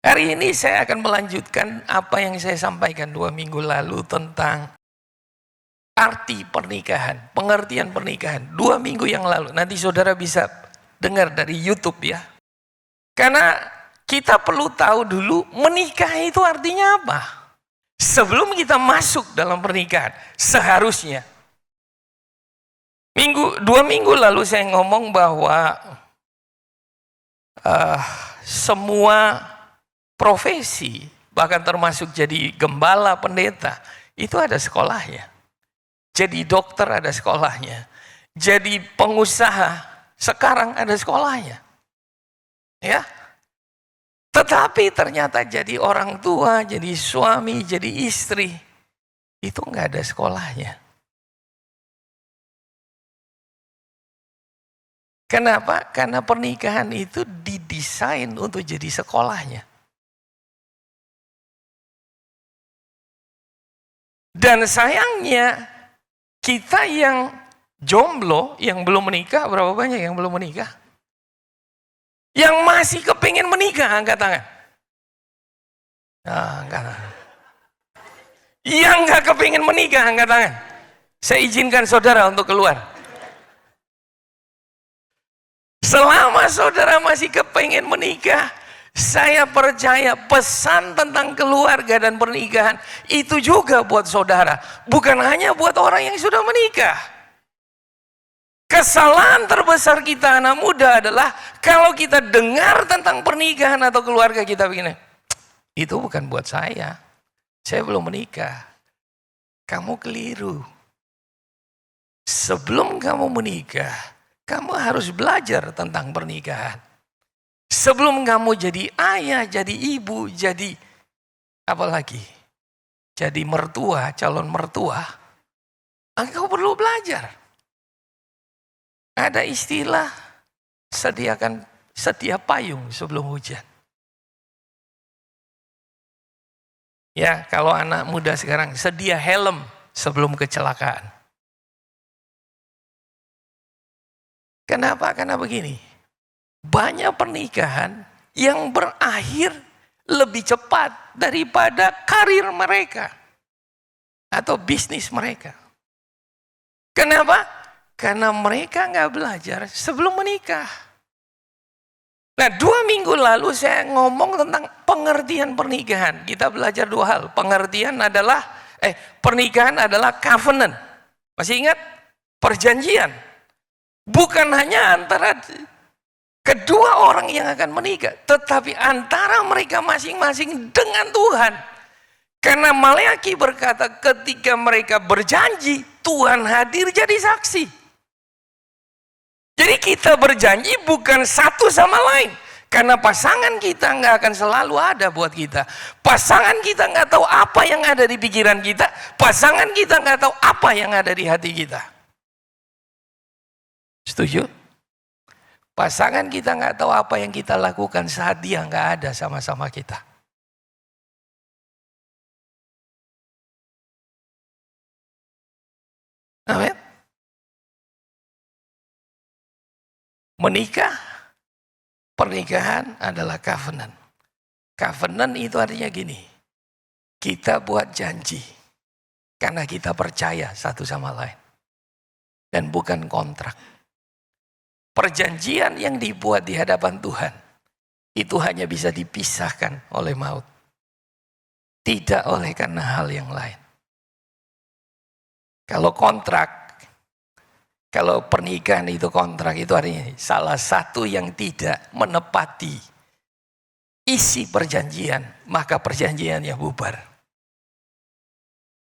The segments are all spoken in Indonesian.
Hari ini saya akan melanjutkan apa yang saya sampaikan 2 minggu lalu tentang arti pernikahan, pengertian pernikahan. 2 minggu yang lalu, nanti saudara bisa dengar dari YouTube ya. Karena kita perlu tahu dulu menikah itu artinya apa. Sebelum kita masuk dalam pernikahan, seharusnya. 2 minggu lalu saya ngomong bahwa semua profesi, bahkan termasuk jadi gembala, pendeta, itu ada sekolahnya. Jadi dokter ada sekolahnya. Jadi pengusaha sekarang ada sekolahnya. Ya. Tetapi ternyata jadi orang tua, jadi suami, jadi istri, itu enggak ada sekolahnya. Kenapa? Karena pernikahan itu didesain untuk jadi sekolahnya. Dan sayangnya kita yang jomblo, yang belum menikah, berapa banyak yang belum menikah? Yang masih kepingin menikah, angkat tangan. Nah, angkat tangan. Yang gak kepingin menikah, angkat tangan. Saya izinkan saudara untuk keluar. Selama saudara masih kepingin menikah, saya percaya pesan tentang keluarga dan pernikahan itu juga buat saudara, bukan hanya buat orang yang sudah menikah. Kesalahan terbesar kita anak muda adalah kalau kita dengar tentang pernikahan atau keluarga kita begini, itu bukan buat saya belum menikah. Kamu keliru. Sebelum kamu menikah, kamu harus belajar tentang pernikahan. Sebelum kamu jadi ayah, jadi ibu, jadi apa lagi? Jadi mertua, calon mertua. Engkau perlu belajar. Ada istilah sedia payung sebelum hujan. Ya, kalau anak muda sekarang sedia helm sebelum kecelakaan. Kenapa? Karena begini. Banyak pernikahan yang berakhir lebih cepat daripada karir mereka atau bisnis mereka. Kenapa? Karena mereka nggak belajar sebelum menikah. Nah, 2 minggu lalu saya ngomong tentang pengertian pernikahan. Kita belajar 2 hal. Pernikahan adalah covenant. Masih ingat? Perjanjian. Bukan hanya antara kedua orang yang akan menikah, tetapi antara mereka masing-masing dengan Tuhan. Karena Maleakhi berkata ketika mereka berjanji, Tuhan hadir jadi saksi. Jadi kita berjanji bukan satu sama lain. Karena pasangan kita nggak akan selalu ada buat kita. Pasangan kita nggak tahu apa yang ada di pikiran kita. Pasangan kita nggak tahu apa yang ada di hati kita. Setuju? Pasangan kita nggak tahu apa yang kita lakukan saat dia nggak ada sama-sama kita. Amin. Menikah, pernikahan adalah covenant. Covenant itu artinya gini, kita buat janji karena kita percaya satu sama lain. Dan bukan kontrak. Perjanjian yang dibuat di hadapan Tuhan itu hanya bisa dipisahkan oleh maut. Tidak oleh karena hal yang lain. Kalau pernikahan itu kontrak, itu artinya salah satu yang tidak menepati isi perjanjian, maka perjanjiannya bubar.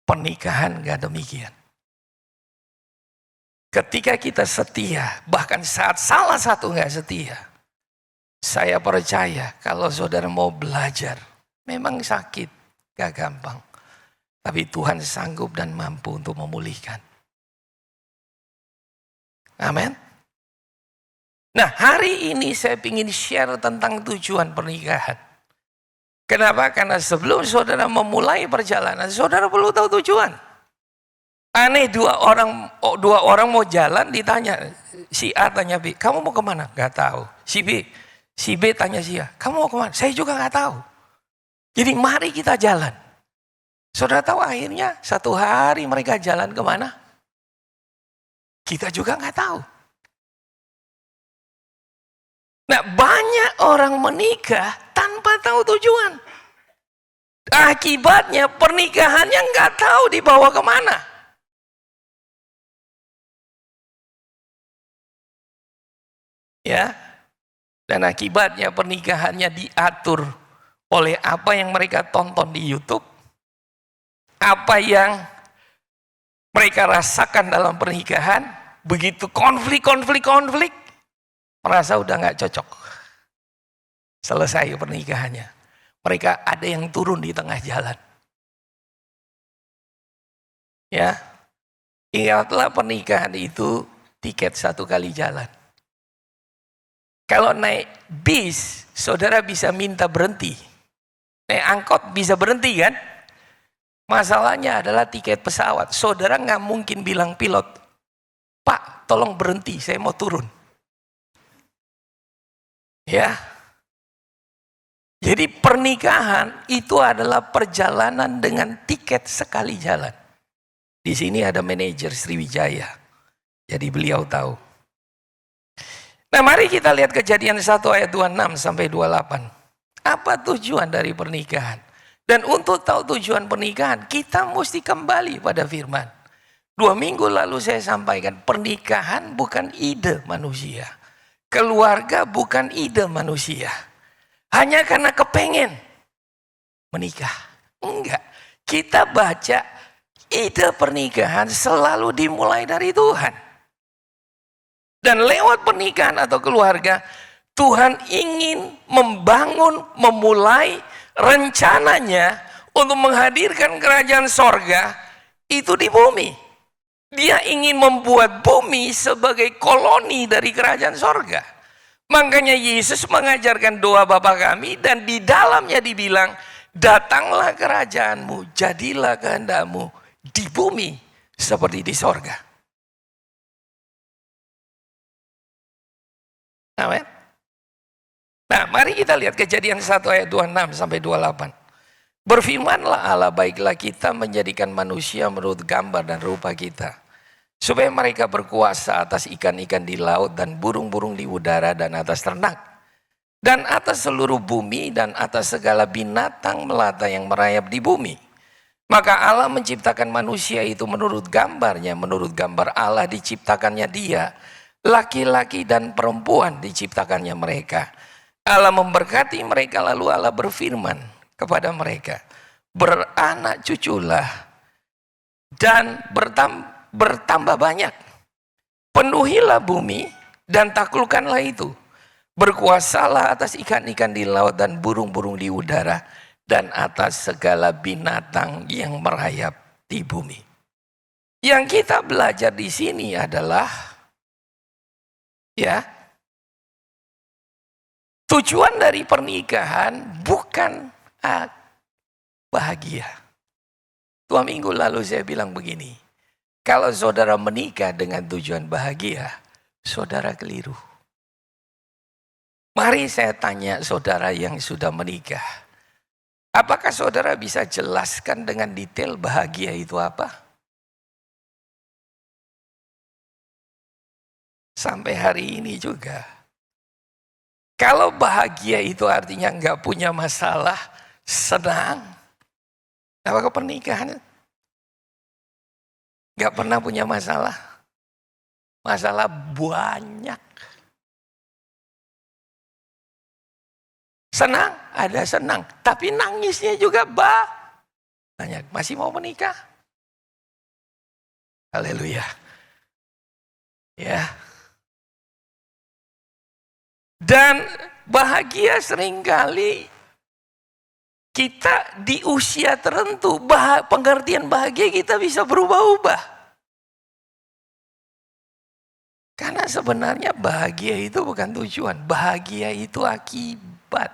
Pernikahan gak demikian. Ketika kita setia, bahkan saat salah satu nggak setia, saya percaya kalau saudara mau belajar, memang sakit, gak gampang. Tapi Tuhan sanggup dan mampu untuk memulihkan. Amin. Nah, hari ini saya ingin share tentang tujuan pernikahan. Kenapa? Karena sebelum saudara memulai perjalanan, saudara perlu tahu tujuan. Aneh, dua orang mau jalan ditanya, si A tanya B, kamu mau kemana? Gak tahu. Si B tanya si A, kamu mau kemana? Saya juga gak tahu. Jadi mari kita jalan. Saudara tahu akhirnya satu hari mereka jalan kemana? Kita juga nggak tahu. Nah, banyak orang menikah tanpa tahu tujuan. Akibatnya pernikahannya nggak tahu dibawa kemana. Ya, dan akibatnya pernikahannya diatur oleh apa yang mereka tonton di YouTube, apa yang mereka rasakan dalam pernikahan. Begitu konflik, merasa udah nggak cocok. Selesai pernikahannya. Mereka ada yang turun di tengah jalan. Ya, ingatlah pernikahan itu tiket satu kali jalan. Kalau naik bis, saudara bisa minta berhenti. Naik angkot bisa berhenti kan? Masalahnya adalah tiket pesawat. Saudara nggak mungkin bilang pilot, Pak, tolong berhenti, saya mau turun. Ya. Jadi pernikahan itu adalah perjalanan dengan tiket sekali jalan. Di sini ada manajer Sriwijaya. Jadi beliau tahu. Nah, mari kita lihat Kejadian 1 ayat 26 sampai 28. Apa tujuan dari pernikahan? Dan untuk tahu tujuan pernikahan, kita mesti kembali pada firman. 2 minggu lalu saya sampaikan, pernikahan bukan ide manusia. Keluarga bukan ide manusia. Hanya karena kepengen menikah. Enggak. Kita baca ide pernikahan selalu dimulai dari Tuhan. Dan lewat pernikahan atau keluarga, Tuhan ingin memulai rencananya untuk menghadirkan kerajaan sorga itu di bumi. Dia ingin membuat bumi sebagai koloni dari kerajaan sorga. Makanya Yesus mengajarkan doa Bapa kami dan di dalamnya dibilang, datanglah kerajaanmu, jadilah kehendakmu di bumi seperti di sorga. Amin. Nah, mari kita lihat Kejadian 1 ayat 26 sampai 28. Berfirmanlah Allah, baiklah kita menjadikan manusia menurut gambar dan rupa kita, supaya mereka berkuasa atas ikan-ikan di laut dan burung-burung di udara dan atas ternak, dan atas seluruh bumi dan atas segala binatang melata yang merayap di bumi. Maka Allah menciptakan manusia itu menurut gambarnya, menurut gambar Allah diciptakannya dia. Laki-laki dan perempuan diciptakannya mereka. Allah memberkati mereka, lalu Allah berfirman kepada mereka, beranak cuculah dan bertambah banyak. Penuhilah bumi dan taklukkanlah itu. Berkuasalah atas ikan-ikan di laut dan burung-burung di udara dan atas segala binatang yang merayap di bumi. Yang kita belajar di sini adalah tujuan dari pernikahan bukan bahagia. 2 minggu lalu saya bilang begini, kalau saudara menikah dengan tujuan bahagia, saudara keliru. Mari saya tanya saudara yang sudah menikah, apakah saudara bisa jelaskan dengan detail bahagia itu apa? Sampai hari ini juga. Kalau bahagia itu artinya nggak punya masalah, senang. Apakah pernikahan nggak pernah punya masalah? Masalah banyak. Senang, ada senang. Tapi nangisnya juga banyak. Masih mau menikah? Haleluya. Ya. Dan bahagia seringkali kita di usia tertentu, pengertian bahagia kita bisa berubah-ubah. Karena sebenarnya bahagia itu bukan tujuan, bahagia itu akibat.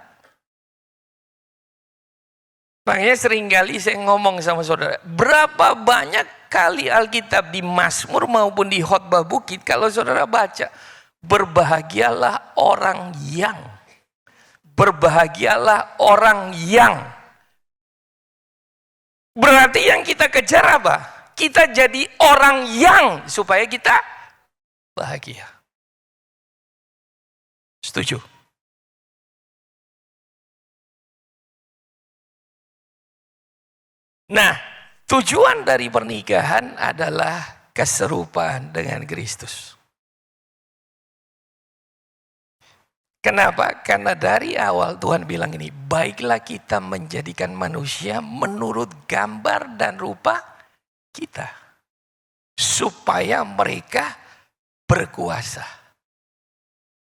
Makanya seringkali saya ngomong sama saudara, berapa banyak kali Alkitab di Mazmur maupun di khotbah bukit, kalau saudara baca, berbahagialah orang yang. Berbahagialah orang yang. Berarti yang kita kejar apa? Kita jadi orang yang supaya kita bahagia. Setuju? Nah, tujuan dari pernikahan adalah keserupaan dengan Kristus. Kenapa? Karena dari awal Tuhan bilang ini, baiklah kita menjadikan manusia menurut gambar dan rupa kita. Supaya mereka berkuasa.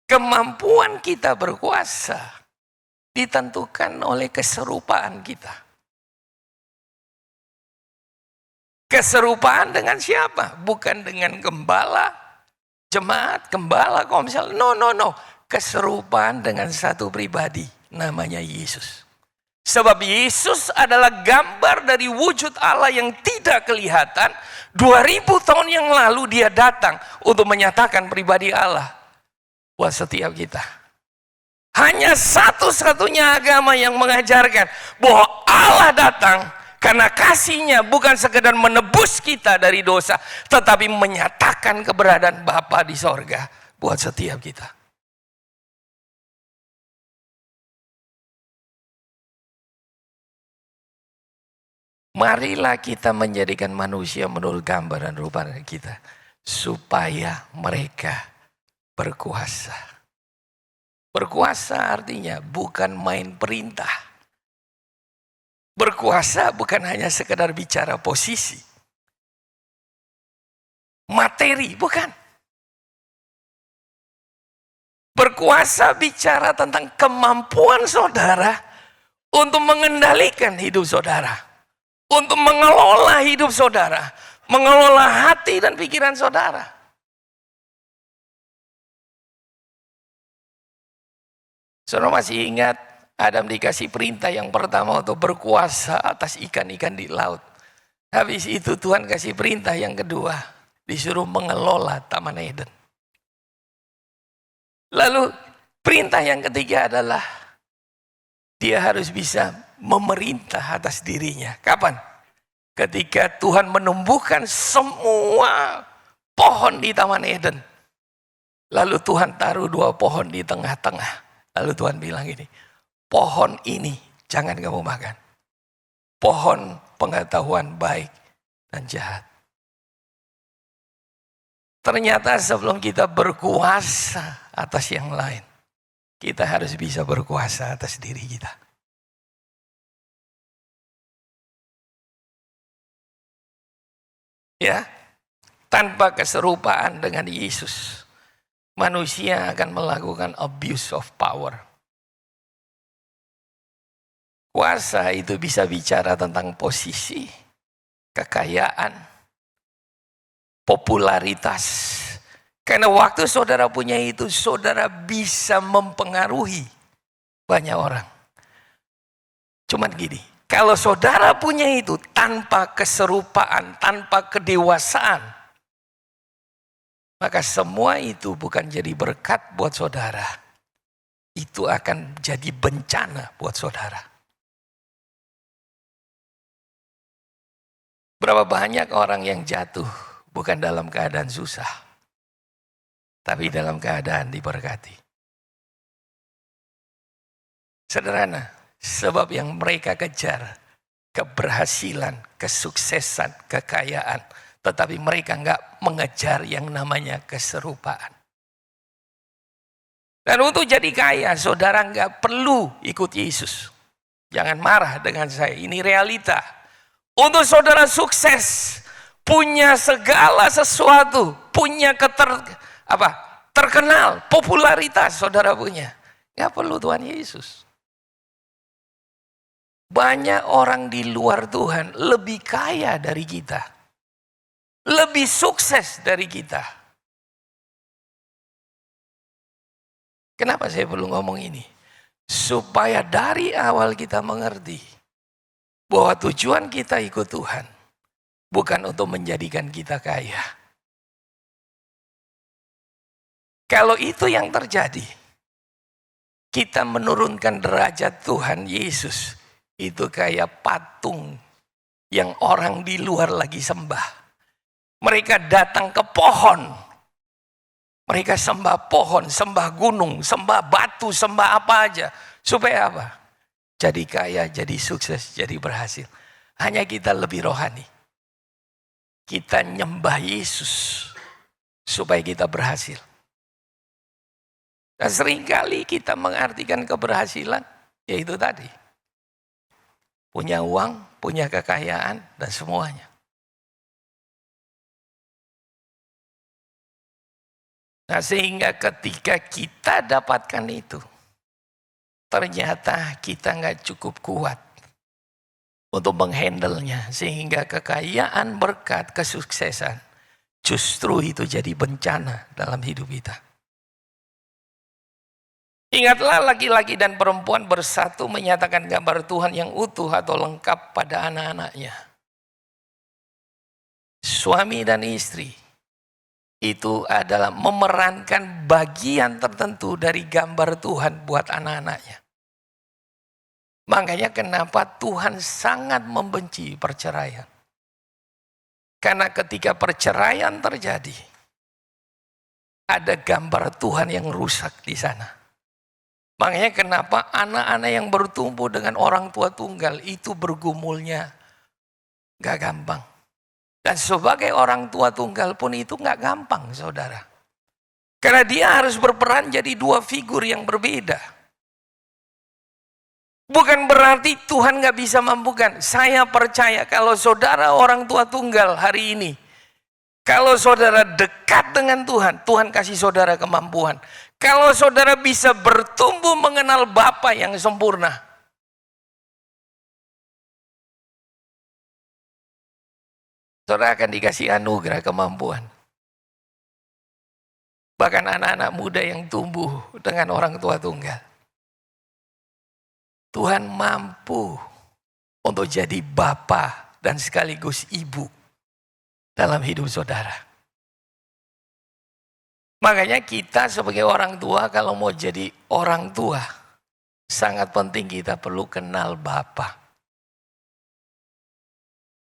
Kemampuan kita berkuasa ditentukan oleh keserupaan kita. Keserupaan dengan siapa? Bukan dengan gembala, jemaat, gembala, komsel. No. Keserupaan dengan satu pribadi, namanya Yesus. Sebab Yesus adalah gambar dari wujud Allah yang tidak kelihatan. 2000 tahun yang lalu dia datang untuk menyatakan pribadi Allah buat setiap kita. Hanya satu-satunya agama yang mengajarkan bahwa Allah datang karena kasihnya bukan sekedar menebus kita dari dosa, tetapi menyatakan keberadaan Bapa di sorga buat setiap kita. Marilah kita menjadikan manusia menurut gambar dan rupa kita, supaya mereka berkuasa. Berkuasa artinya bukan main perintah. Berkuasa bukan hanya sekedar bicara posisi. Materi, bukan. Berkuasa bicara tentang kemampuan saudara untuk mengendalikan hidup saudara. Untuk mengelola hidup saudara, mengelola hati dan pikiran saudara. Saudara masih ingat Adam dikasih perintah yang pertama untuk berkuasa atas ikan-ikan di laut. Habis itu Tuhan kasih perintah yang kedua, disuruh mengelola Taman Eden. Lalu perintah yang ketiga adalah dia harus bisa memerintah atas dirinya. Kapan? Ketika Tuhan menumbuhkan semua pohon di Taman Eden. Lalu Tuhan taruh 2 pohon di tengah-tengah. Lalu Tuhan bilang ini, pohon ini jangan kamu makan. Pohon pengetahuan baik dan jahat. Ternyata sebelum kita berkuasa atas yang lain, kita harus bisa berkuasa atas diri kita. Ya, tanpa keserupaan dengan Yesus, manusia akan melakukan abuse of power. Kuasa itu bisa bicara tentang posisi, kekayaan, popularitas. Karena waktu saudara punya itu, saudara bisa mempengaruhi banyak orang. Cuman gini, kalau saudara punya itu tanpa keserupaan, tanpa kedewasaan, maka semua itu bukan jadi berkat buat saudara. Itu akan jadi bencana buat saudara. Berapa banyak orang yang jatuh bukan dalam keadaan susah, tapi dalam keadaan diberkati. Sederhana. Sebab yang mereka kejar, keberhasilan, kesuksesan, kekayaan. Tetapi mereka enggak mengejar yang namanya keserupaan. Dan untuk jadi kaya, saudara enggak perlu ikut Yesus. Jangan marah dengan saya, ini realita. Untuk saudara sukses, punya segala sesuatu, punya terkenal, popularitas saudara punya. Enggak perlu Tuhan Yesus. Banyak orang di luar Tuhan lebih kaya dari kita. Lebih sukses dari kita. Kenapa saya perlu ngomong ini? Supaya dari awal kita mengerti bahwa tujuan kita ikut Tuhan bukan untuk menjadikan kita kaya. Kalau itu yang terjadi, kita menurunkan derajat Tuhan Yesus. Itu kayak patung yang orang di luar lagi sembah. Mereka datang ke pohon. Mereka sembah pohon, sembah gunung, sembah batu, sembah apa aja. Supaya apa? Jadi kaya, jadi sukses, jadi berhasil. Hanya kita lebih rohani. Kita nyembah Yesus supaya kita berhasil. Dan seringkali kita mengartikan keberhasilan, yaitu tadi. Punya uang, punya kekayaan, dan semuanya. Nah, sehingga ketika kita dapatkan itu, ternyata kita nggak cukup kuat untuk menghandlenya. Sehingga kekayaan, berkat, kesuksesan, justru itu jadi bencana dalam hidup kita. Ingatlah laki-laki dan perempuan bersatu menyatakan gambar Tuhan yang utuh atau lengkap pada anak-anaknya. Suami dan istri itu adalah memerankan bagian tertentu dari gambar Tuhan buat anak-anaknya. Makanya kenapa Tuhan sangat membenci perceraian. Karena ketika perceraian terjadi, ada gambar Tuhan yang rusak di sana. Makanya kenapa anak-anak yang bertumbuh dengan orang tua tunggal itu bergumulnya gak gampang. Dan sebagai orang tua tunggal pun itu gak gampang, saudara. Karena dia harus berperan jadi dua figur yang berbeda. Bukan berarti Tuhan gak bisa mampukan. Saya percaya kalau saudara orang tua tunggal hari ini, kalau saudara dekat dengan Tuhan, Tuhan kasih saudara kemampuan. Kalau saudara bisa bertumbuh mengenal Bapa yang sempurna, saudara akan dikasih anugerah kemampuan. Bahkan anak-anak muda yang tumbuh dengan orang tua tunggal, Tuhan mampu untuk jadi Bapa dan sekaligus ibu dalam hidup saudara. Makanya kita sebagai orang tua kalau mau jadi orang tua, sangat penting kita perlu kenal Bapa.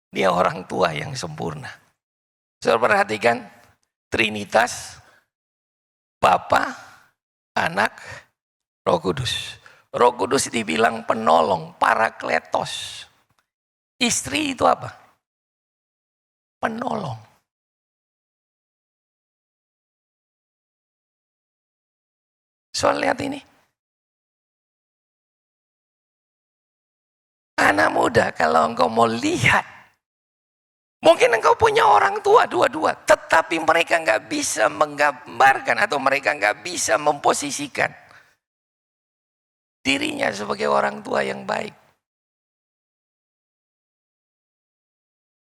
Dia orang tua yang sempurna. Saudara perhatikan, Trinitas, Bapa, Anak, Roh Kudus. Roh Kudus dibilang penolong, parakletos. Istri itu apa? Penolong. Soal lihat ini. Anak muda, kalau engkau mau lihat, mungkin engkau punya orang tua dua-dua, tetapi mereka nggak bisa menggambarkan atau mereka nggak bisa memposisikan dirinya sebagai orang tua yang baik.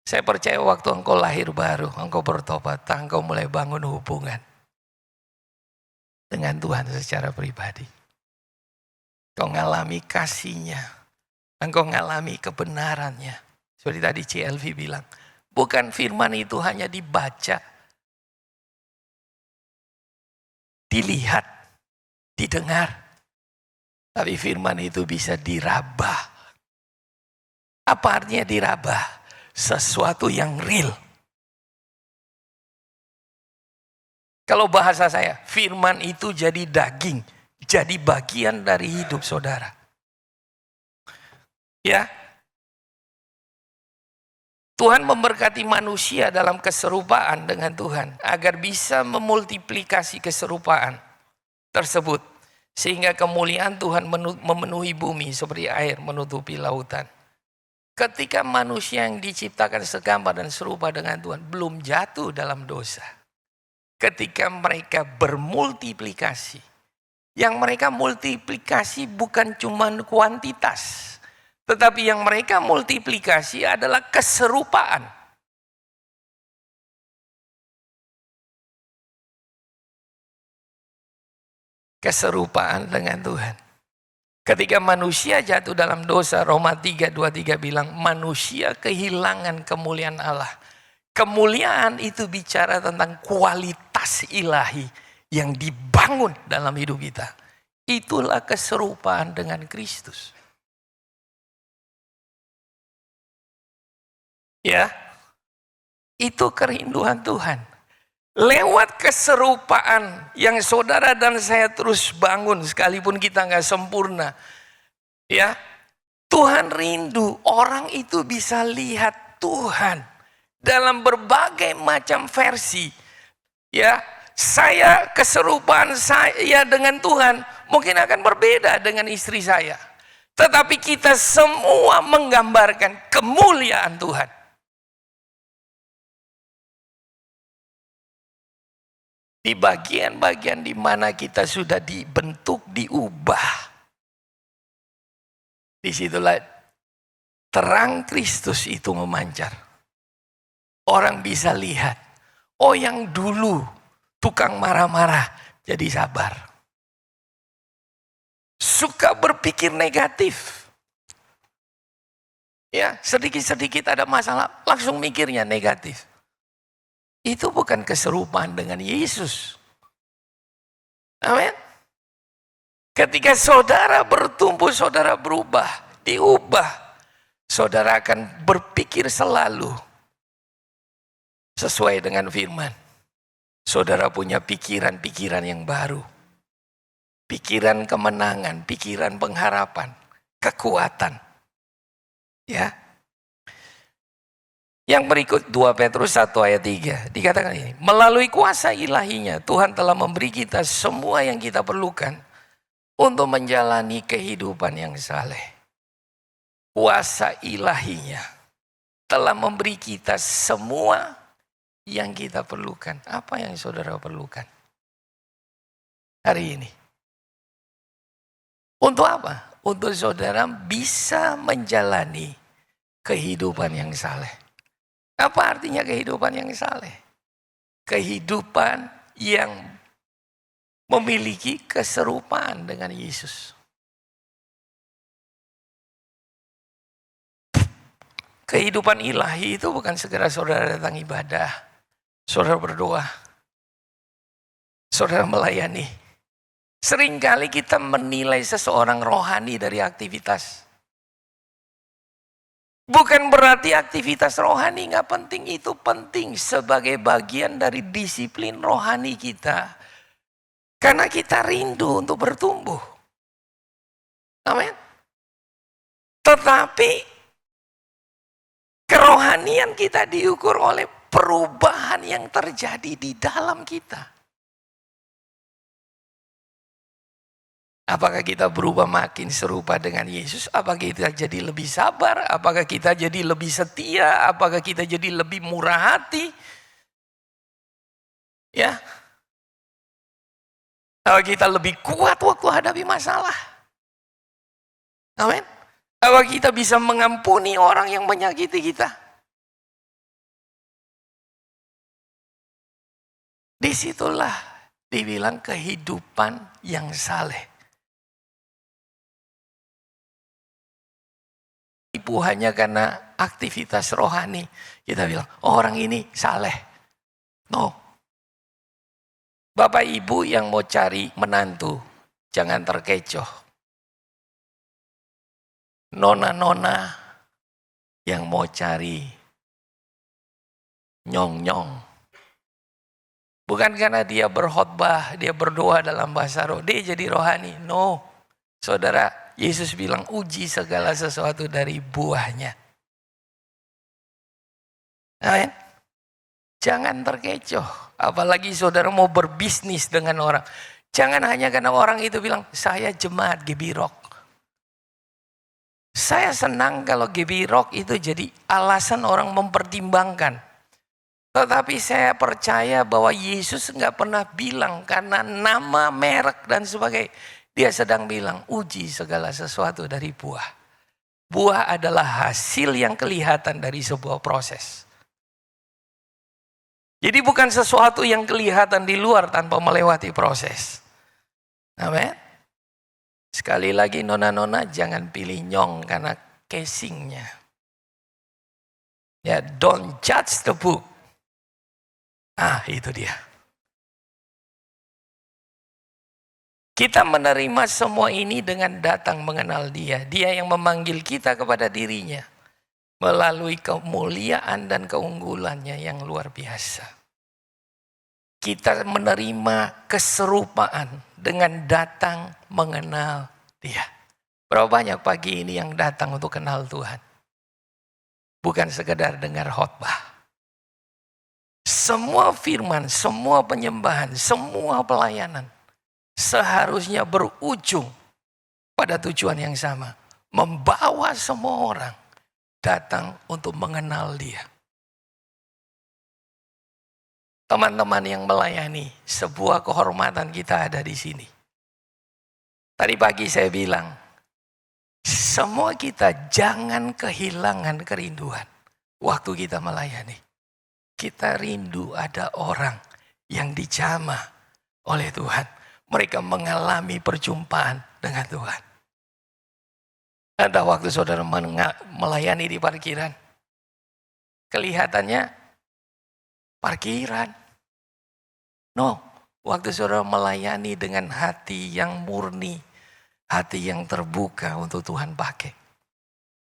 Saya percaya waktu engkau lahir baru, engkau bertobat, engkau mulai bangun hubungan dengan Tuhan secara pribadi. Engkau ngalami kasih-Nya, engkau ngalami kebenarannya. Seperti tadi CLV bilang, bukan firman itu hanya dibaca, dilihat, didengar, tapi firman itu bisa diraba. Apa artinya diraba? Sesuatu yang real. Kalau bahasa saya, firman itu jadi daging, jadi bagian dari hidup saudara. Ya. Tuhan memberkati manusia dalam keserupaan dengan Tuhan agar bisa memultiplikasi keserupaan tersebut sehingga kemuliaan Tuhan memenuhi bumi seperti air menutupi lautan. Ketika manusia yang diciptakan segambar dan serupa dengan Tuhan belum jatuh dalam dosa. Ketika mereka bermultiplikasi, yang mereka multiplikasi bukan cuma kuantitas, tetapi yang mereka multiplikasi adalah keserupaan. Keserupaan dengan Tuhan. Ketika manusia jatuh dalam dosa, Roma 3:23 bilang manusia kehilangan kemuliaan Allah. Kemuliaan itu bicara tentang kualitas ilahi yang dibangun dalam hidup kita. Itulah keserupaan dengan Kristus. Ya, itu kerinduan Tuhan. Lewat keserupaan yang saudara dan saya terus bangun, sekalipun kita nggak sempurna, ya, Tuhan rindu orang itu bisa lihat Tuhan dalam berbagai macam versi. Ya, saya keserupaan saya dengan Tuhan mungkin akan berbeda dengan istri saya. Tetapi kita semua menggambarkan kemuliaan Tuhan. Di bagian-bagian di mana kita sudah dibentuk, diubah. Disitulah terang Kristus itu memancar. Orang bisa lihat, oh yang dulu tukang marah-marah jadi sabar. Suka berpikir negatif. Ya, sedikit-sedikit ada masalah, langsung mikirnya negatif. Itu bukan keserupaan dengan Yesus. Amin. Ketika saudara bertumbuh, saudara berubah, diubah. Saudara akan berpikir selalu sesuai dengan firman. Saudara punya pikiran-pikiran yang baru. Pikiran kemenangan, pikiran pengharapan, kekuatan. Ya. Yang berikut 2 Petrus 1 ayat 3 dikatakan ini, melalui kuasa ilahinya Tuhan telah memberi kita semua yang kita perlukan untuk menjalani kehidupan yang saleh. Kuasa ilahinya telah memberi kita semua yang kita perlukan. Apa yang saudara perlukan hari ini? Untuk apa? Untuk saudara bisa menjalani kehidupan yang saleh. Apa artinya kehidupan yang saleh? Kehidupan yang memiliki keserupaan dengan Yesus. Kehidupan ilahi itu bukan segera saudara datang ibadah, saudara berdoa, saudara melayani. Seringkali kita menilai seseorang rohani dari aktivitas. Bukan berarti aktivitas rohani nggak penting, itu penting sebagai bagian dari disiplin rohani kita. Karena kita rindu untuk bertumbuh. Amin. Tetapi kerohanian kita diukur oleh perubahan yang terjadi di dalam kita. Apakah kita berubah makin serupa dengan Yesus? Apakah kita jadi lebih sabar? Apakah kita jadi lebih setia? Apakah kita jadi lebih murah hati? Ya. Apakah kita lebih kuat waktu hadapi masalah? Amin. Apakah kita bisa mengampuni orang yang menyakiti kita? Disitulah dibilang kehidupan yang saleh. Ibu hanya karena aktivitas rohani kita bilang oh, orang ini saleh. No. Bapak ibu yang mau cari menantu jangan terkecoh. Nona-nona yang mau cari nyong-nyong. Bukan karena dia berkhotbah, dia berdoa dalam bahasa roh, dia jadi rohani. No. Saudara, Yesus bilang uji segala sesuatu dari buahnya. Amin. Jangan terkecoh. Apalagi saudara mau berbisnis dengan orang. Jangan hanya karena orang itu bilang, saya jemaat GB Rock. Saya senang kalau GB Rock itu jadi alasan orang mempertimbangkan. Tetapi saya percaya bahwa Yesus nggak pernah bilang karena nama, merek dan sebagainya. Dia sedang bilang, uji segala sesuatu dari buah. Buah adalah hasil yang kelihatan dari sebuah proses. Jadi bukan sesuatu yang kelihatan di luar tanpa melewati proses. Amin. Sekali lagi nona-nona jangan pilih nyong karena casingnya. Ya, don't judge the book. Ah, itu dia. Kita menerima semua ini dengan datang mengenal dia. Dia yang memanggil kita kepada dirinya. melalui kemuliaan dan keunggulannya yang luar biasa. Kita menerima keserupaan dengan datang mengenal Dia. Berapa banyak pagi ini yang datang untuk kenal Tuhan? Bukan sekedar dengar khotbah. Semua firman, semua penyembahan, semua pelayanan seharusnya berujung pada tujuan yang sama. Membawa semua orang datang untuk mengenal Dia. Teman-teman yang melayani, sebuah kehormatan kita ada di sini. Tadi pagi saya bilang, semua kita jangan kehilangan kerinduan waktu kita melayani. Kita rindu ada orang yang dijamah oleh Tuhan. Mereka mengalami perjumpaan dengan Tuhan. Ada waktu saudara melayani di parkiran, kelihatannya parkiran. No, waktu saudara melayani dengan hati yang murni, hati yang terbuka untuk Tuhan pakai.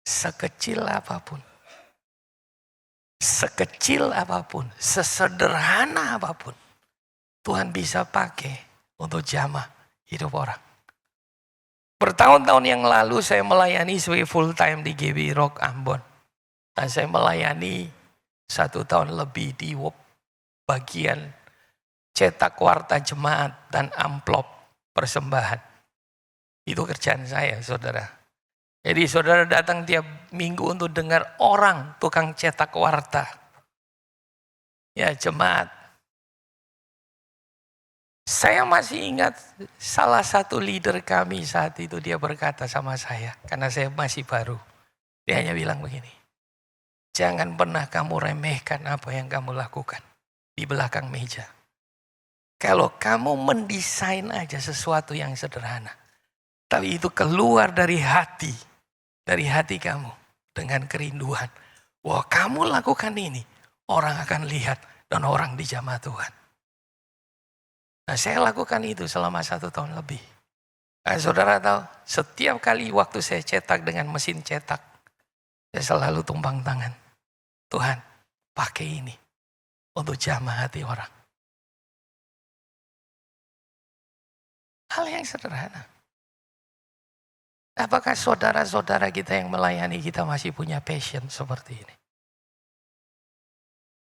Sekecil apapun, sesederhana apapun, Tuhan bisa pakai untuk jamah hidup orang. Bertahun-tahun yang lalu saya melayani sebagai full time di GB Rock Ambon. Dan saya melayani 1 tahun lebih di bagian cetak warta jemaat dan amplop persembahan. Itu kerjaan saya, saudara. Jadi saudara datang tiap minggu untuk dengar orang tukang cetak warta. Ya, jemaat. Saya masih ingat salah satu leader kami saat itu, dia berkata sama saya, karena saya masih baru. Dia hanya bilang begini, jangan pernah kamu remehkan apa yang kamu lakukan di belakang meja. Kalau kamu mendesain aja sesuatu yang sederhana, tapi itu keluar dari hati kamu dengan kerinduan. Wah, kamu lakukan ini, orang akan lihat dan orang dijamah Tuhan. Nah, saya lakukan itu selama 1 tahun lebih. Nah, saudara tahu, setiap kali waktu saya cetak dengan mesin cetak, saya selalu tumpang tangan. Tuhan, pakai ini untuk jamah hati orang. Hal yang sederhana. Apakah saudara-saudara kita yang melayani kita masih punya passion seperti ini?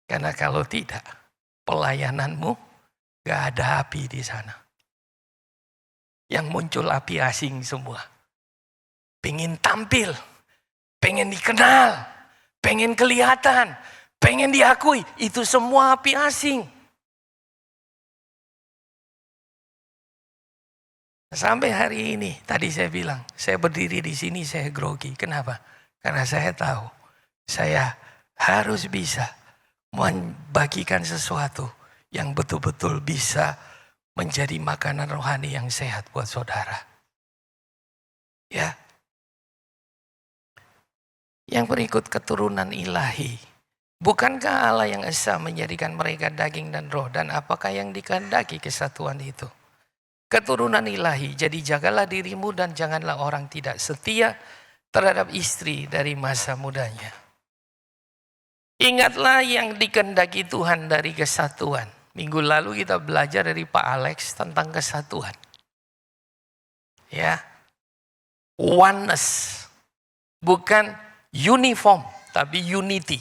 Karena kalau tidak, pelayananmu gak ada api di sana. Yang muncul api asing semua. Pengen tampil, pengen dikenal, pengen kelihatan, pengen diakui. Itu semua api asing. Sampai hari ini, tadi saya bilang, saya berdiri di sini, saya grogi. Kenapa? Karena saya tahu, saya harus bisa membagikan sesuatu yang betul-betul bisa menjadi makanan rohani yang sehat buat saudara. Ya. Yang berikut keturunan ilahi. Bukankah Allah yang esa menjadikan mereka daging dan roh, dan apakah yang dikehendaki kesatuan itu? Keturunan ilahi, jadi jagalah dirimu dan janganlah orang tidak setia terhadap istri dari masa mudanya. Ingatlah yang dikehendaki Tuhan dari kesatuan. Minggu lalu kita belajar dari Pak Alex tentang kesatuan. Ya. Oneness. Bukan uniform, tapi unity.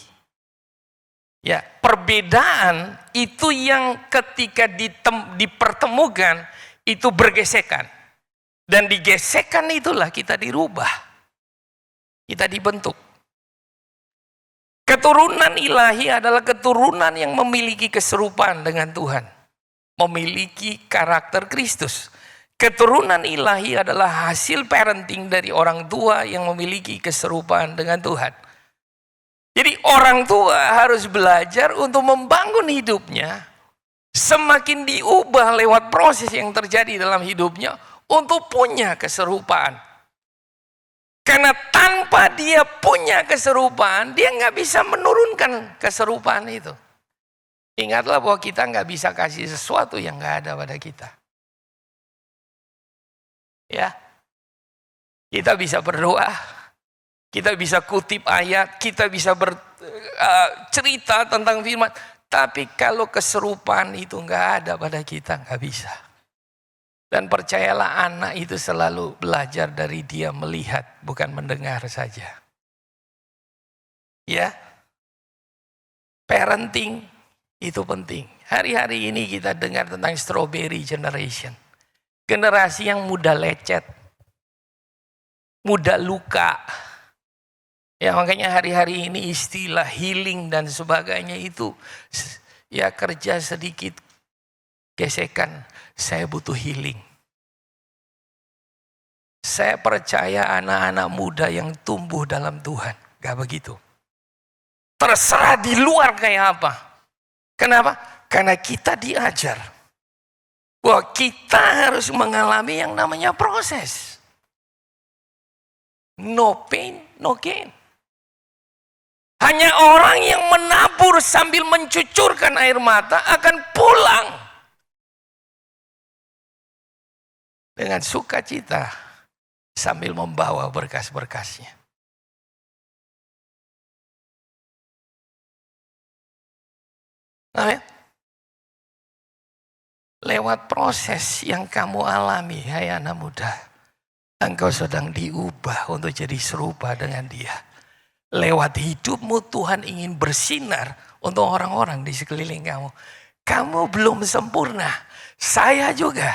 Ya, perbedaan itu yang ketika dipertemukan itu bergesekan. Dan digesekan itulah kita dirubah. Kita dibentuk. Keturunan ilahi adalah keturunan yang memiliki keserupaan dengan Tuhan. Memiliki karakter Kristus. Keturunan ilahi adalah hasil parenting dari orang tua yang memiliki keserupaan dengan Tuhan. Jadi orang tua harus belajar untuk membangun hidupnya. Semakin diubah lewat proses yang terjadi dalam hidupnya untuk punya keserupaan. Karena tanpa dia punya keserupaan, dia nggak bisa menurunkan keserupaan itu. Ingatlah bahwa kita nggak bisa kasih sesuatu yang nggak ada pada kita. Ya, kita bisa berdoa, Kita bisa kutip ayat, kita bisa bercerita tentang firman. Tapi kalau keserupaan itu nggak ada pada kita, nggak bisa. Dan percayalah, anak itu selalu belajar dari dia melihat, bukan mendengar saja. Ya, parenting itu penting. Hari-hari ini kita dengar tentang strawberry generation. Generasi yang mudah lecet, mudah luka. Ya, makanya hari-hari ini istilah healing dan sebagainya itu, ya kerja sedikit, gesekan, saya butuh healing. Saya percaya anak-anak muda yang tumbuh dalam Tuhan, gak begitu. Terserah di luar kayak apa. Kenapa? Karena kita diajar bahwa kita harus mengalami yang namanya proses. No pain, no gain. Hanya orang yang menabur sambil mencucurkan air mata akan pulang dengan sukacita sambil membawa berkas-berkasnya. Amin. Lewat proses yang kamu alami, hai anak muda, engkau sedang diubah untuk jadi serupa dengan Dia. Lewat hidupmu Tuhan ingin bersinar untuk orang-orang di sekeliling kamu. Kamu belum sempurna, saya juga.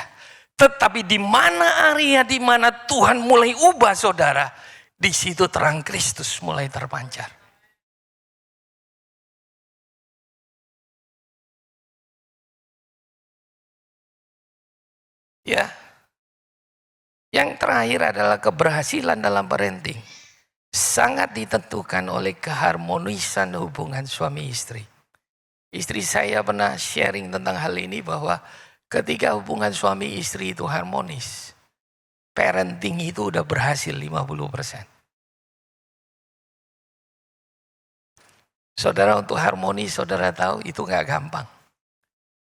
Tetapi di mana area di mana Tuhan mulai ubah saudara, di situ terang Kristus mulai terpancar. Ya. Yang terakhir adalah keberhasilan dalam parenting. Sangat ditentukan oleh keharmonisan hubungan suami istri. Istri saya pernah sharing tentang hal ini bahwa ketika hubungan suami istri itu harmonis, parenting itu udah berhasil 50%. Saudara, untuk harmonis saudara tahu itu gak gampang.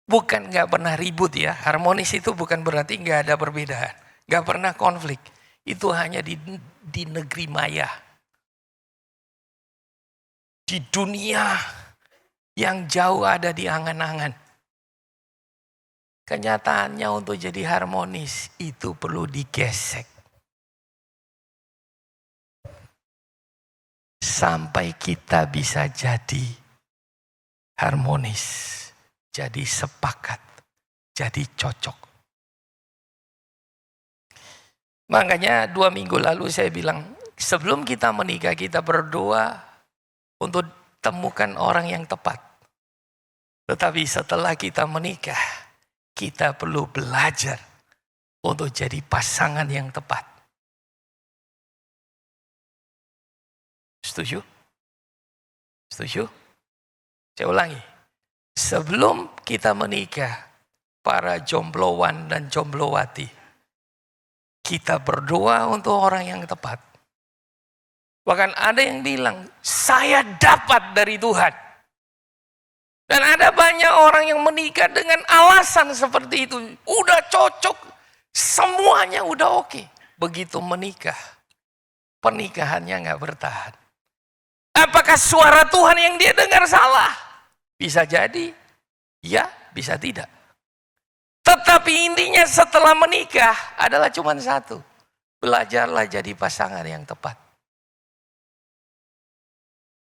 Bukan gak pernah ribut ya, harmonis itu bukan berarti gak ada perbedaan. Gak pernah konflik, itu hanya di negeri maya. Di dunia yang jauh ada di angan-angan. Kenyataannya untuk jadi harmonis itu perlu digesek. Sampai kita bisa jadi harmonis, jadi sepakat, jadi cocok. Makanya 2 minggu lalu saya bilang, sebelum kita menikah kita berdoa untuk temukan orang yang tepat. Tetapi setelah kita menikah, kita perlu belajar untuk jadi pasangan yang tepat. Setuju? Setuju? Saya ulangi. Sebelum kita menikah, para jombloan dan jomblowati, kita berdoa untuk orang yang tepat. Bahkan ada yang bilang, saya dapat dari Tuhan. Dan ada banyak orang yang menikah dengan alasan seperti itu. Udah cocok, semuanya udah oke. Begitu menikah, pernikahannya gak bertahan. Apakah suara Tuhan yang dia dengar salah? Bisa jadi, ya bisa tidak. Tetapi intinya setelah menikah adalah cuma satu. Belajarlah jadi pasangan yang tepat.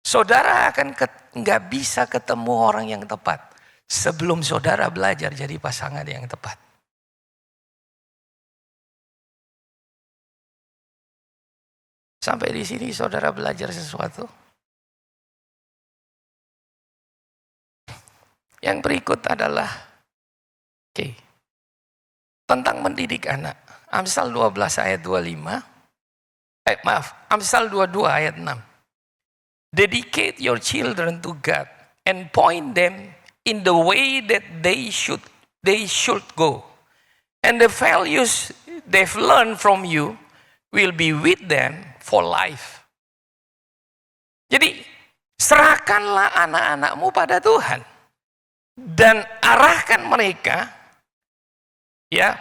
Saudara akan nggak bisa ketemu orang yang tepat sebelum saudara belajar jadi pasangan yang tepat. Sampai di sini saudara belajar sesuatu. Yang berikut adalah tentang mendidik anak. Amsal 12 ayat 25. Amsal 22 ayat 6. Dedicate your children to God and point them in the way that they should go. And the values they've learned from you will be with them for life. Jadi serahkanlah anak-anakmu pada Tuhan dan arahkan mereka ya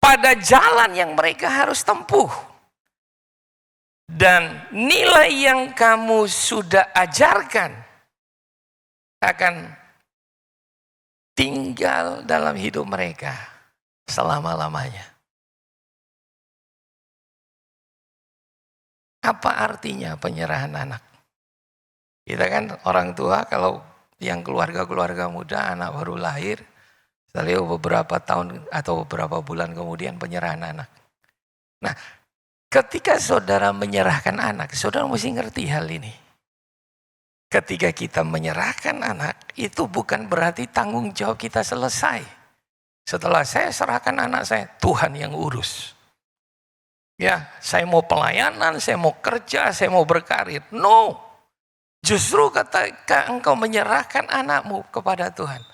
pada jalan yang mereka harus tempuh. Dan nilai yang kamu sudah ajarkan akan tinggal dalam hidup mereka selama-lamanya. Apa artinya penyerahan anak? Kita kan orang tua, kalau yang keluarga-keluarga muda, anak baru lahir, setelah beberapa tahun atau beberapa bulan kemudian penyerahan anak. Nah, ketika saudara menyerahkan anak, saudara mesti ngerti hal ini. Ketika kita menyerahkan anak, itu bukan berarti tanggung jawab kita selesai. Setelah saya serahkan anak saya, Tuhan yang urus. Ya, saya mau pelayanan, saya mau kerja, saya mau berkarir. No. Justru ketika engkau menyerahkan anakmu kepada Tuhan,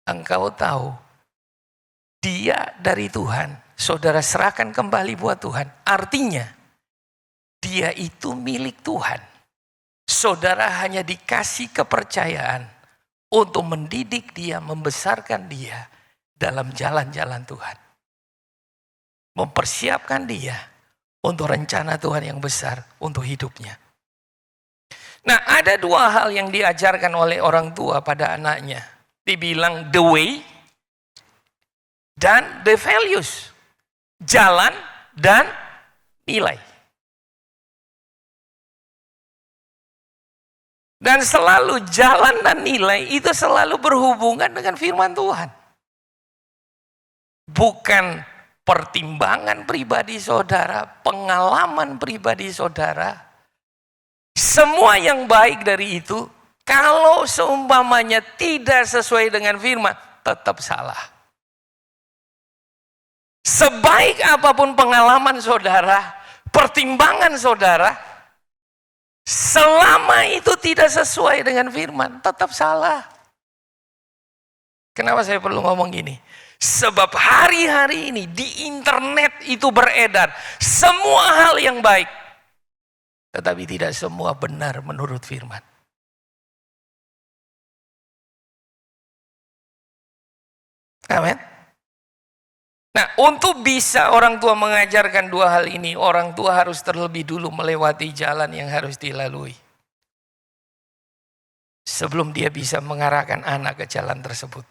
engkau tahu dia dari Tuhan, saudara serahkan kembali buat Tuhan. Artinya, dia itu milik Tuhan. Saudara hanya dikasih kepercayaan untuk mendidik dia, membesarkan dia dalam jalan-jalan Tuhan. Mempersiapkan dia untuk rencana Tuhan yang besar untuk hidupnya. Nah, ada dua hal yang diajarkan oleh orang tua pada anaknya. Dibilang the way dan the values. Jalan dan nilai. Dan selalu jalan dan nilai itu selalu berhubungan dengan firman Tuhan. Bukan pertimbangan pribadi saudara, pengalaman pribadi saudara. Semua yang baik dari itu, kalau seumpamanya tidak sesuai dengan firman, tetap salah. Sebaik apapun pengalaman saudara, pertimbangan saudara, selama itu tidak sesuai dengan firman, tetap salah. Kenapa saya perlu ngomong gini? Sebab hari-hari ini di internet itu beredar semua hal yang baik. Tetapi tidak semua benar menurut firman. Amin. Nah, untuk bisa orang tua mengajarkan dua hal ini, orang tua harus terlebih dulu melewati jalan yang harus dilalui. Sebelum dia bisa mengarahkan anak ke jalan tersebut.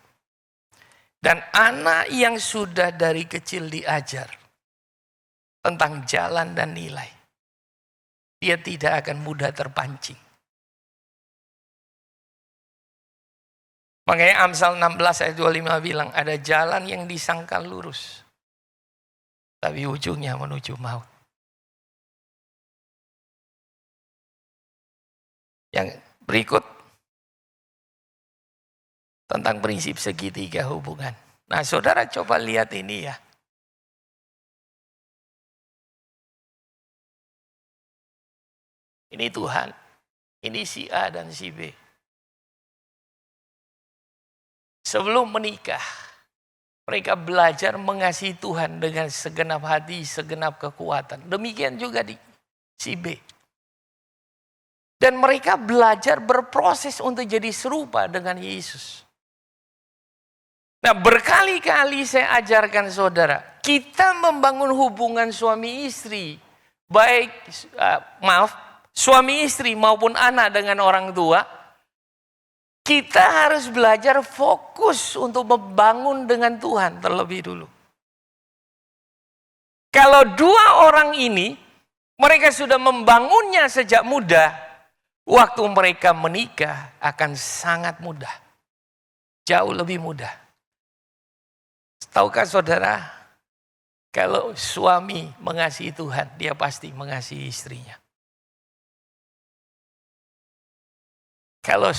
Dan anak yang sudah dari kecil diajar tentang jalan dan nilai, dia tidak akan mudah terpancing. Makanya Amsal 16 ayat 25 bilang, ada jalan yang disangka lurus, tapi ujungnya menuju maut. Yang berikut, tentang prinsip segitiga hubungan. Nah, saudara coba lihat ini ya. Ini Tuhan, ini si A dan si B. Sebelum menikah, mereka belajar mengasihi Tuhan dengan segenap hati, segenap kekuatan. Demikian juga di si B. Dan mereka belajar berproses untuk jadi serupa dengan Yesus. Nah, berkali-kali saya ajarkan saudara, kita membangun hubungan suami istri, baik suami istri maupun anak dengan orang tua, kita harus belajar fokus untuk membangun dengan Tuhan terlebih dulu. Kalau dua orang ini, mereka sudah membangunnya sejak muda, waktu mereka menikah akan sangat mudah. Jauh lebih mudah. Tahukah saudara, kalau suami mengasihi Tuhan, dia pasti mengasihi istrinya. Kalau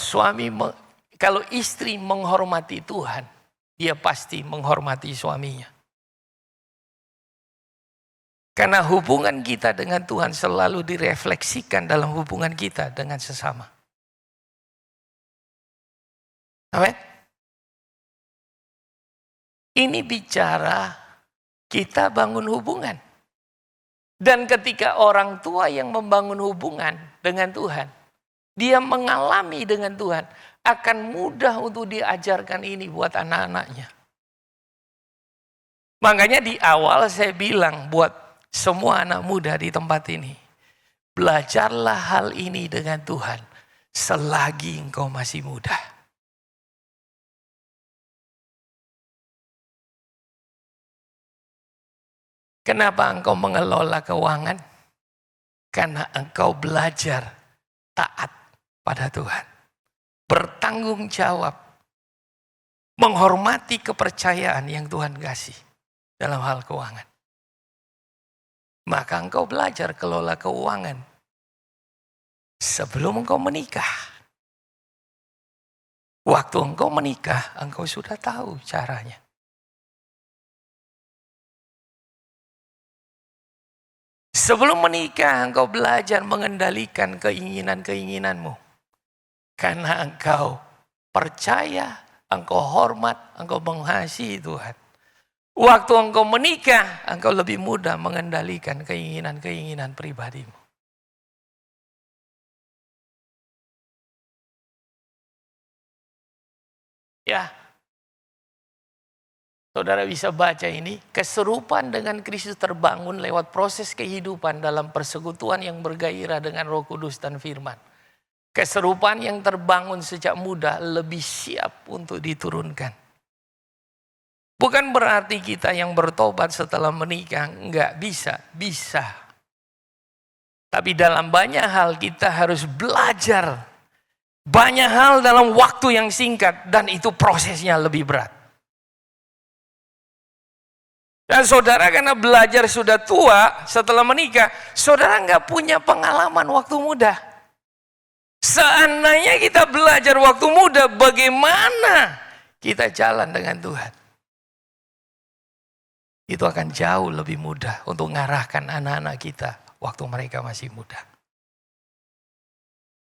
istri menghormati Tuhan, dia pasti menghormati suaminya. Karena hubungan kita dengan Tuhan selalu direfleksikan dalam hubungan kita dengan sesama. Amin. Ini bicara kita bangun hubungan. Dan ketika orang tua yang membangun hubungan dengan Tuhan, dia mengalami dengan Tuhan, akan mudah untuk diajarkan ini buat anak-anaknya. Makanya di awal saya bilang buat semua anak muda di tempat ini, Belajarlah hal ini dengan Tuhan selagi engkau masih muda. Kenapa engkau mengelola keuangan? Karena engkau belajar taat pada Tuhan. Bertanggung jawab. Menghormati kepercayaan yang Tuhan kasih dalam hal keuangan. Maka engkau belajar kelola keuangan sebelum engkau menikah. Waktu engkau menikah, engkau sudah tahu caranya. Sebelum menikah, engkau belajar mengendalikan keinginan-keinginanmu. Karena engkau percaya, engkau hormat, engkau mengasihi Tuhan. Waktu engkau menikah, engkau lebih mudah mengendalikan keinginan-keinginan pribadimu. Ya, saudara bisa baca ini, keserupan dengan Kristus terbangun lewat proses kehidupan dalam persekutuan yang bergairah dengan Roh Kudus dan firman. Keserupaan yang terbangun sejak muda lebih siap untuk diturunkan. Bukan berarti kita yang bertobat setelah menikah nggak bisa, bisa. Tapi dalam banyak hal kita harus belajar. Banyak hal dalam waktu yang singkat dan itu prosesnya lebih berat. Dan saudara karena belajar sudah tua setelah menikah, saudara nggak punya pengalaman waktu muda. Seandainya kita belajar waktu muda, bagaimana kita jalan dengan Tuhan. Itu akan jauh lebih mudah untuk mengarahkan anak-anak kita waktu mereka masih muda.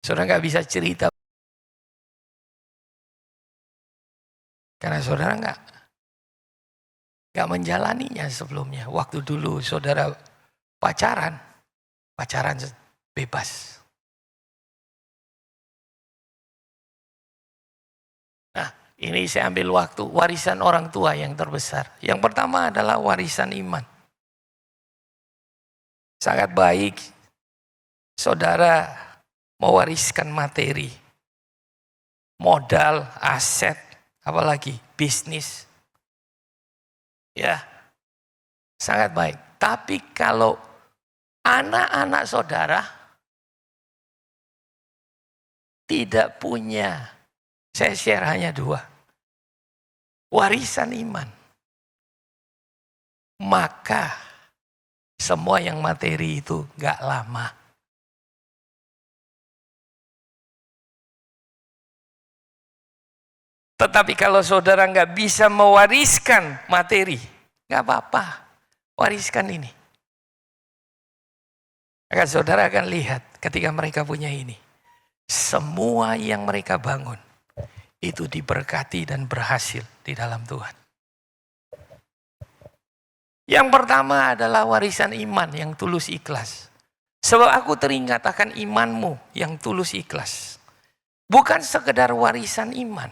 Saudara nggak bisa cerita. Karena saudara nggak menjalaninya sebelumnya. Waktu dulu saudara pacaran bebas. Nah, ini saya ambil waktu, warisan orang tua yang terbesar. Yang pertama adalah warisan iman. Sangat baik saudara mewariskan materi, modal, aset, apalagi bisnis. Ya, sangat baik. Tapi kalau anak-anak saudara tidak punya, saya share hanya 2. Warisan iman. Maka semua yang materi itu gak lama. Tetapi kalau saudara nggak bisa mewariskan materi, nggak apa-apa, wariskan ini. Maka saudara akan lihat ketika mereka punya ini, semua yang mereka bangun itu diberkati dan berhasil di dalam Tuhan. Yang pertama adalah warisan iman yang tulus ikhlas. Sebab aku teringat akan imanmu yang tulus ikhlas. Bukan sekedar warisan iman.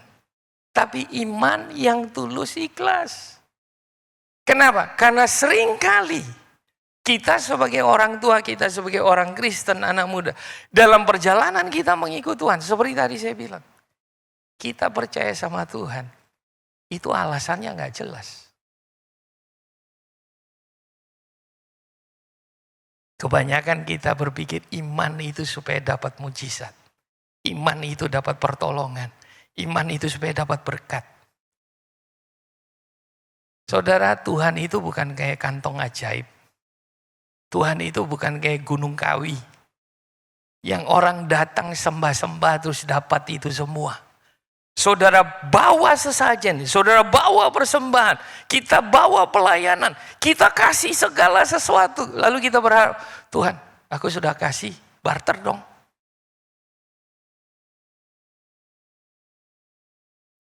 Tapi iman yang tulus ikhlas. Kenapa? Karena seringkali kita sebagai orang tua, kita sebagai orang Kristen, anak muda, dalam perjalanan kita mengikut Tuhan, seperti tadi saya bilang, kita percaya sama Tuhan, itu alasannya nggak jelas. Kebanyakan kita berpikir iman itu supaya dapat mujizat, iman itu dapat pertolongan. Iman itu supaya dapat berkat. Saudara, Tuhan itu bukan kayak kantong ajaib. Tuhan itu bukan kayak gunung kawi. Yang orang datang sembah-sembah terus dapat itu semua. Saudara bawa sesajen, saudara bawa persembahan, kita bawa pelayanan, kita kasih segala sesuatu. Lalu kita berharap, Tuhan, aku sudah kasih, barter dong.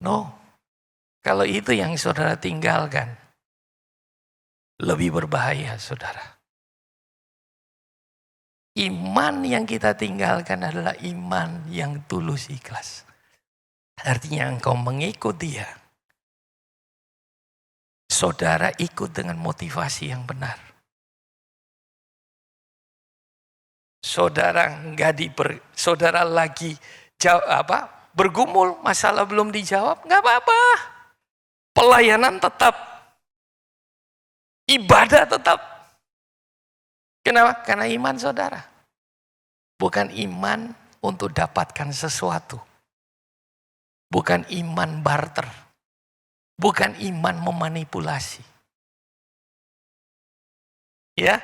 No, kalau itu yang saudara tinggalkan, lebih berbahaya saudara. Iman yang kita tinggalkan adalah iman yang tulus ikhlas. Artinya engkau mengikut Dia. Saudara ikut dengan motivasi yang benar. saudara lagi bergumul, masalah belum dijawab, nggak apa-apa. Pelayanan tetap, ibadah tetap. Kenapa? Karena iman saudara. Bukan iman untuk dapatkan sesuatu. Bukan iman barter. Bukan iman memanipulasi. Ya,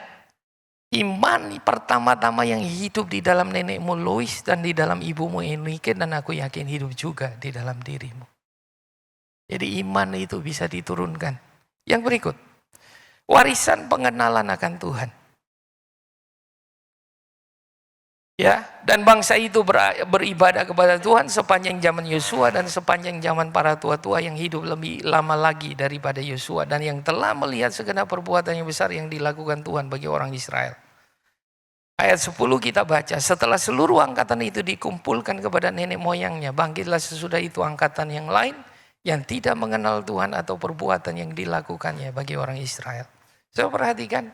iman pertama-tama yang hidup di dalam nenekmu Lois dan di dalam ibumu Enrique, dan aku yakin hidup juga di dalam dirimu. Jadi iman itu bisa diturunkan. Yang berikut, warisan pengenalan akan Tuhan. Ya, dan bangsa itu beribadah kepada Tuhan sepanjang zaman Yosua dan sepanjang zaman para tua-tua yang hidup lebih lama lagi daripada Yosua dan yang telah melihat segenap perbuatan yang besar yang dilakukan Tuhan bagi orang Israel. Ayat 10 kita baca, setelah seluruh angkatan itu dikumpulkan kepada nenek moyangnya, bangkitlah sesudah itu angkatan yang lain yang tidak mengenal Tuhan atau perbuatan yang dilakukannya bagi orang Israel. Saya perhatikan,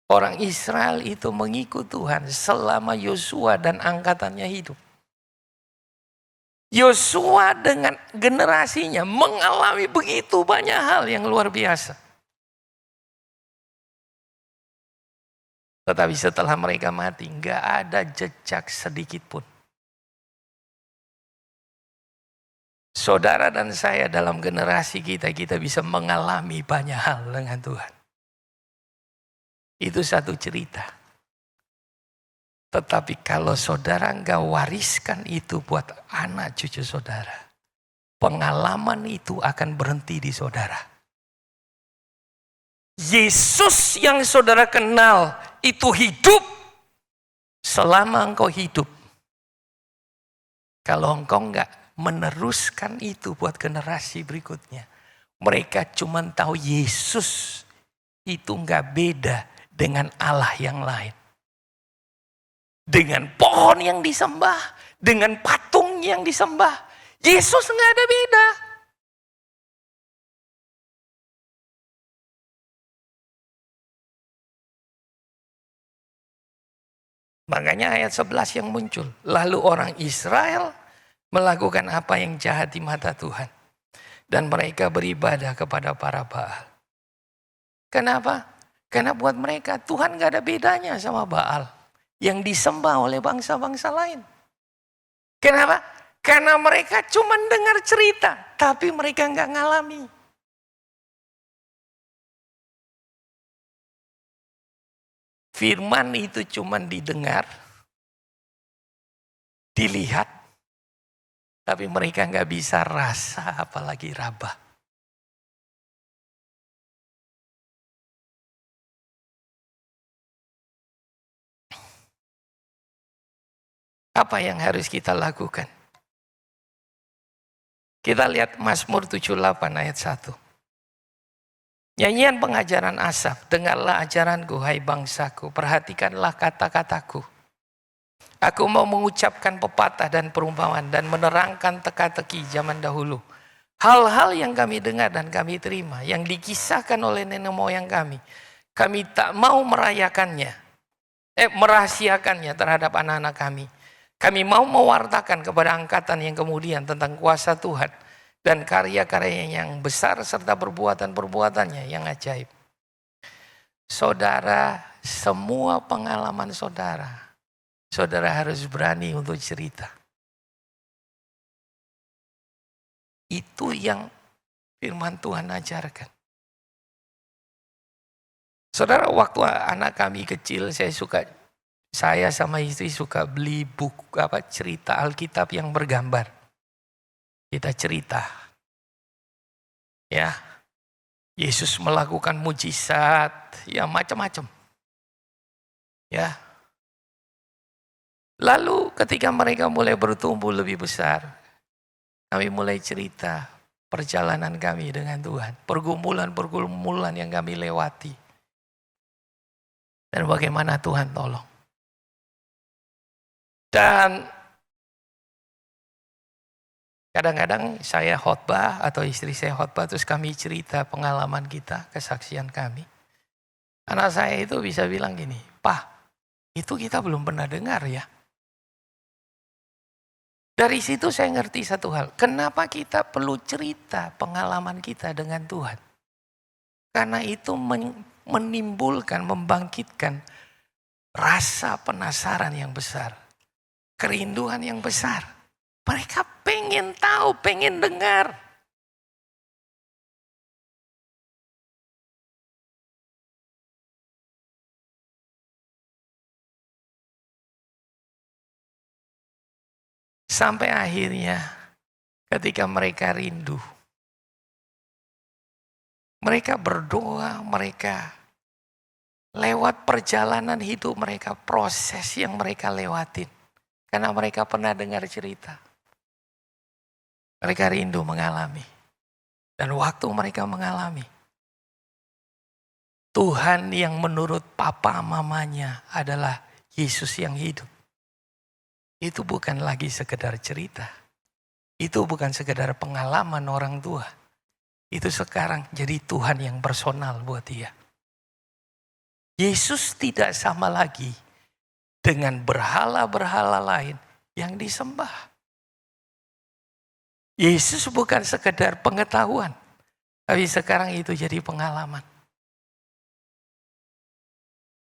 orang Israel itu mengikut Tuhan selama Yosua dan angkatannya hidup. Yosua dengan generasinya mengalami begitu banyak hal yang luar biasa. Tetapi setelah mereka mati, nggak ada jejak sedikit pun. Saudara dan saya dalam generasi kita bisa mengalami banyak hal dengan Tuhan. Itu satu cerita. Tetapi kalau saudara nggak wariskan itu buat anak cucu saudara, pengalaman itu akan berhenti di saudara. Yesus yang saudara kenal itu hidup selama engkau hidup. Kalau engkau nggak meneruskan itu buat generasi berikutnya, mereka cuma tahu Yesus itu nggak beda dengan Allah yang lain. Dengan pohon yang disembah, dengan patung yang disembah, Yesus nggak ada beda. Makanya ayat 11 yang muncul. Lalu orang Israel melakukan apa yang jahat di mata Tuhan. Dan mereka beribadah kepada para Baal. Kenapa? Karena buat mereka Tuhan gak ada bedanya sama Baal. Yang disembah oleh bangsa-bangsa lain. Kenapa? Karena mereka cuma dengar cerita. Tapi mereka gak ngalami. Firman itu cuma didengar, dilihat, tapi mereka nggak bisa rasa apalagi raba. Apa yang harus kita lakukan? Kita lihat Mazmur 78 ayat 1. Nyanyian pengajaran Asaf, dengarlah ajaranku hai bangsaku, perhatikanlah kata-kataku. Aku mau mengucapkan pepatah dan perumpamaan dan menerangkan teka-teki zaman dahulu. Hal-hal yang kami dengar dan kami terima, yang dikisahkan oleh nenek moyang kami. Kami tak mau merahasiakannya terhadap anak-anak kami. Kami mau mewartakan kepada angkatan yang kemudian tentang kuasa Tuhan dan karya-karyanya yang besar serta perbuatan-perbuatannya yang ajaib. Saudara, semua pengalaman saudara harus berani untuk cerita. Itu yang firman Tuhan ajarkan. Saudara, waktu anak kami kecil, saya sama istri suka beli buku cerita Alkitab yang bergambar. Kita cerita. Ya. Yesus melakukan mujizat, ya macam-macam. Ya. Lalu ketika mereka mulai bertumbuh lebih besar, kami mulai cerita perjalanan kami dengan Tuhan, pergumulan-pergumulan yang kami lewati. Dan bagaimana Tuhan tolong. Dan kadang-kadang saya khotbah atau istri saya khotbah terus kami cerita pengalaman kita, kesaksian kami. Anak saya itu bisa bilang gini, "Pak, Itu kita belum pernah dengar ya. Dari situ saya ngerti satu hal. Kenapa kita perlu cerita pengalaman kita dengan Tuhan? Karena itu menimbulkan, membangkitkan rasa penasaran yang besar. Kerinduan yang besar. Mereka pengen tahu, pengen dengar. Sampai akhirnya ketika mereka rindu, mereka berdoa, mereka lewat perjalanan hidup mereka, proses yang mereka lewatin. Karena mereka pernah dengar cerita. Mereka rindu mengalami. Dan waktu mereka mengalami, Tuhan yang menurut papa mamanya adalah Yesus yang hidup. Itu bukan lagi sekedar cerita. Itu bukan sekedar pengalaman orang tua. Itu sekarang jadi Tuhan yang personal buat dia. Yesus tidak sama lagi dengan berhala-berhala lain yang disembah. Yesus bukan sekedar pengetahuan. Tapi sekarang itu jadi pengalaman.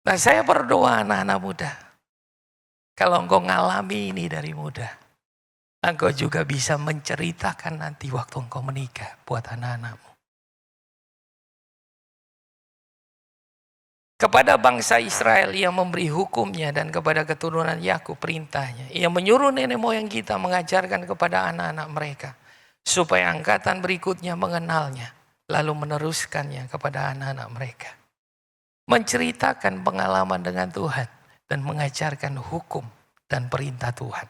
Nah, saya berdoa anak-anak muda. Kalau engkau ngalami ini dari muda, engkau juga bisa menceritakan nanti waktu engkau menikah buat anak-anakmu. Kepada bangsa Israel ia memberi hukumnya dan kepada keturunan Yakub perintahnya. Ia menyuruh nenek moyang kita mengajarkan kepada anak-anak mereka. Supaya angkatan berikutnya mengenalnya. Lalu meneruskannya kepada anak-anak mereka. Menceritakan pengalaman dengan Tuhan. Dan mengajarkan hukum dan perintah Tuhan.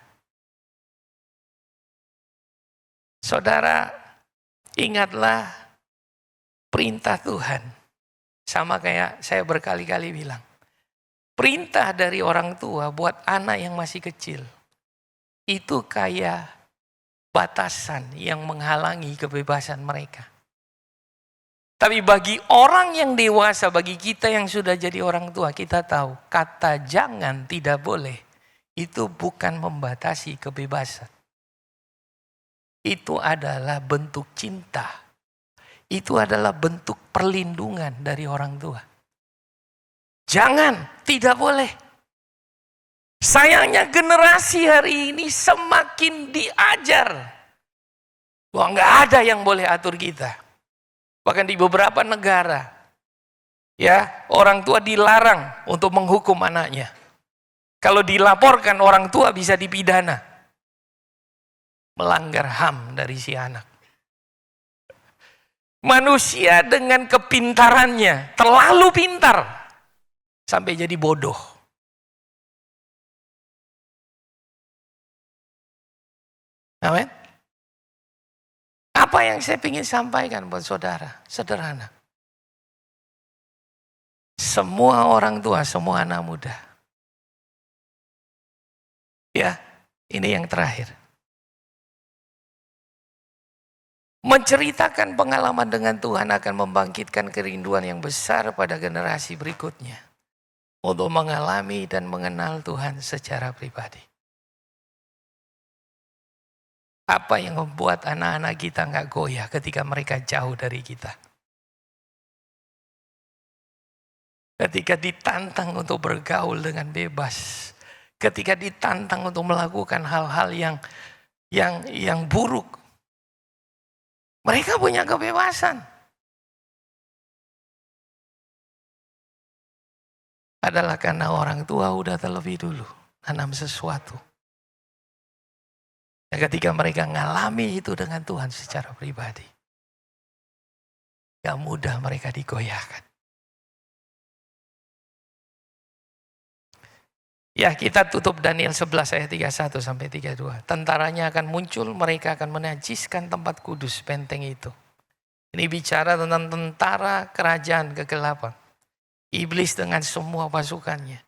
Saudara, ingatlah perintah Tuhan. Sama kayak saya berkali-kali bilang. Perintah dari orang tua buat anak yang masih kecil. Itu kayak batasan yang menghalangi kebebasan mereka. Tapi bagi orang yang dewasa, bagi kita yang sudah jadi orang tua, kita tahu kata jangan, tidak boleh, itu bukan membatasi kebebasan. Itu adalah bentuk cinta. Itu adalah bentuk perlindungan dari orang tua. Jangan, tidak boleh. Sayangnya generasi hari ini semakin diajar. Wah, nggak ada yang boleh atur kita. Bahkan di beberapa negara, ya orang tua dilarang untuk menghukum anaknya. Kalau dilaporkan orang tua bisa dipidana. Melanggar HAM dari si anak. Manusia dengan kepintarannya terlalu pintar sampai jadi bodoh. Amin. Apa yang saya ingin sampaikan buat saudara? Sederhana. Semua orang tua, semua anak muda. Ya, ini yang terakhir. Menceritakan pengalaman dengan Tuhan akan membangkitkan kerinduan yang besar pada generasi berikutnya. Untuk mengalami dan mengenal Tuhan secara pribadi. Apa yang membuat anak-anak kita nggak goyah ketika mereka jauh dari kita? Ketika ditantang untuk bergaul dengan bebas. Ketika ditantang untuk melakukan hal-hal yang buruk. Mereka punya kebebasan. Adalah karena orang tua udah terlebih dulu tanam sesuatu. Dan ketika mereka ngalami itu dengan Tuhan secara pribadi, gak mudah mereka digoyahkan. Ya, kita tutup Daniel 11 ayat 31 sampai 32. Tentaranya akan muncul, mereka akan menajiskan tempat kudus benteng itu. Ini bicara tentang tentara kerajaan kegelapan. Iblis dengan semua pasukannya.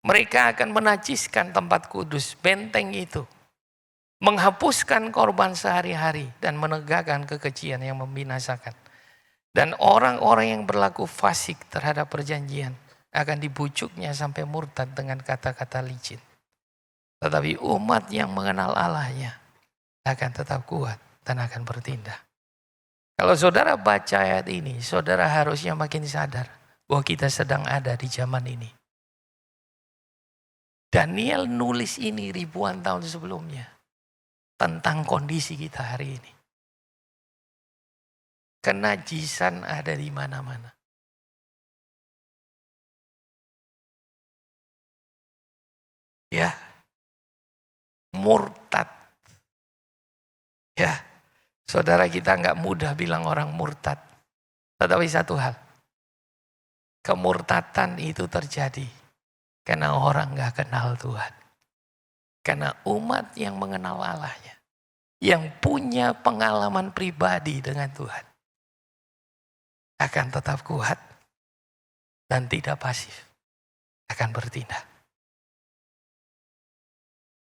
Mereka akan menajiskan tempat kudus benteng itu. Menghapuskan korban sehari-hari dan menegakkan kekejian yang membinasakan. Dan orang-orang yang berlaku fasik terhadap perjanjian akan dibujuknya sampai murtad dengan kata-kata licin. Tetapi umat yang mengenal Allahnya akan tetap kuat dan akan bertindak. Kalau saudara baca ayat ini, saudara harusnya makin sadar bahwa kita sedang ada di zaman ini. Daniel nulis ini ribuan tahun sebelumnya tentang kondisi kita hari ini. Kenajisan ada di mana-mana. Ya, murtad. Ya, saudara, kita nggak mudah bilang orang murtad. Tetapi satu hal, kemurtatan itu terjadi karena orang nggak kenal Tuhan. Karena umat yang mengenal Allahnya, yang punya pengalaman pribadi dengan Tuhan, akan tetap kuat dan tidak pasif, akan bertindak.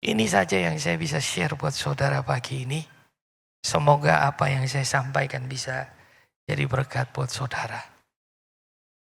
Ini saja yang saya bisa share buat saudara pagi ini. Semoga apa yang saya sampaikan bisa jadi berkat buat saudara.